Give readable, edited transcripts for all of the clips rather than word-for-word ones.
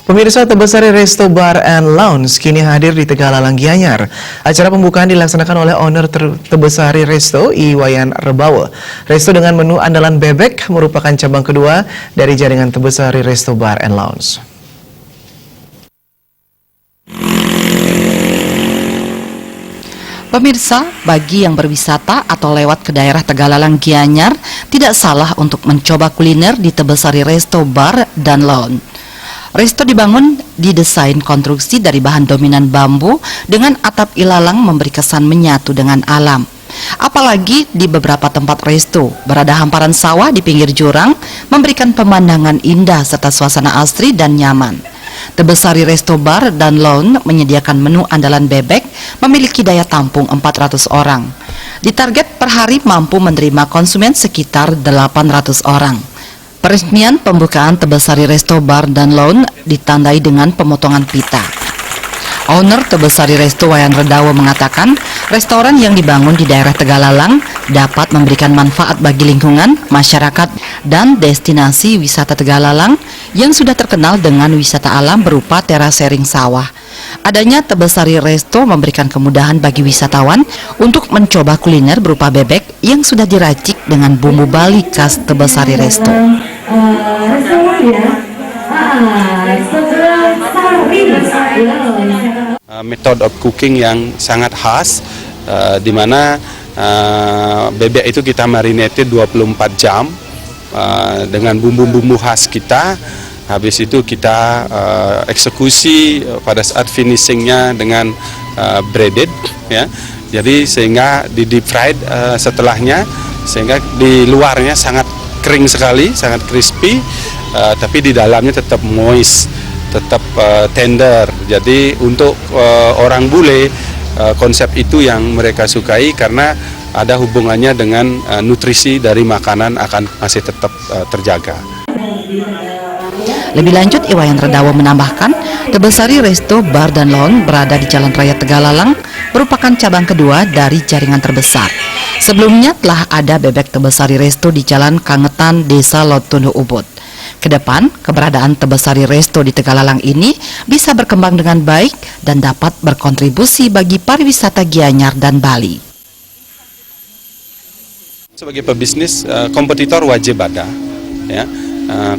Pemirsa, Tebesari Resto Bar and Lounge kini hadir di Tegalalang Gianyar. Acara pembukaan dilaksanakan oleh owner Tebesari Resto, Iwayan Rebawa. Resto dengan menu andalan bebek merupakan cabang kedua dari jaringan Tebesari Resto Bar and Lounge. Pemirsa, bagi yang berwisata atau lewat ke daerah Tegalalang Gianyar, tidak salah untuk mencoba kuliner di Tebesari Resto Bar dan Lounge. Resto dibangun didesain konstruksi dari bahan dominan bambu dengan atap ilalang memberi kesan menyatu dengan alam. Apalagi di beberapa tempat resto berada hamparan sawah di pinggir jurang memberikan pemandangan indah serta suasana asri dan nyaman. Tebesari Resto Bar dan Lounge menyediakan menu andalan bebek memiliki daya tampung 400 orang. Ditarget per hari mampu menerima konsumen sekitar 800 orang. Peresmian pembukaan Tebesari Resto Bar dan Lounge ditandai dengan pemotongan pita. Owner Tebesari Resto Wayan Redawa mengatakan, restoran yang dibangun di daerah Tegalalang dapat memberikan manfaat bagi lingkungan, masyarakat, dan destinasi wisata Tegalalang yang sudah terkenal dengan wisata alam berupa terasering sawah. Adanya Tebesari Resto memberikan kemudahan bagi wisatawan untuk mencoba kuliner berupa bebek yang sudah diracik dengan bumbu Bali khas Tebesari Resto. Method of cooking yang sangat khas, di mana bebek itu kita marinate 24 jam dengan bumbu-bumbu khas kita. Habis itu kita eksekusi pada saat finishingnya dengan breaded, ya. Jadi sehingga di deep fried setelahnya, sehingga di luarnya sangat kering sekali, sangat crispy, tapi di dalamnya tetap moist, tetap tender. Jadi untuk orang bule, konsep itu yang mereka sukai karena ada hubungannya dengan nutrisi dari makanan akan masih tetap terjaga. Lebih lanjut, Iwayan Redawa menambahkan, Tebesari Resto Bar dan Lounge berada di Jalan Raya Tegalalang, merupakan cabang kedua dari jaringan terbesar. Sebelumnya telah ada bebek Tebesari Resto di Jalan Kangetan, Desa Lotondo Ubud. Kedepan, keberadaan Tebesari Resto di Tegalalang ini bisa berkembang dengan baik dan dapat berkontribusi bagi pariwisata Gianyar dan Bali. Sebagai pebisnis, kompetitor wajib ada, ya.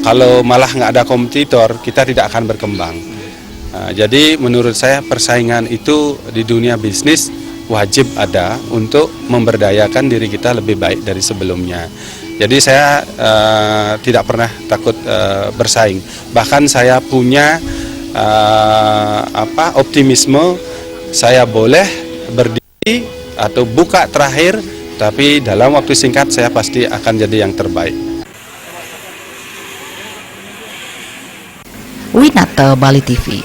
Kalau malah nggak ada kompetitor, kita tidak akan berkembang. Jadi menurut saya persaingan itu di dunia bisnis wajib ada untuk memberdayakan diri kita lebih baik dari sebelumnya. Jadi saya tidak pernah takut bersaing. Bahkan saya punya optimisme, saya boleh berdiri atau buka terakhir, tapi dalam waktu singkat saya pasti akan jadi yang terbaik. Winata, Bali TV.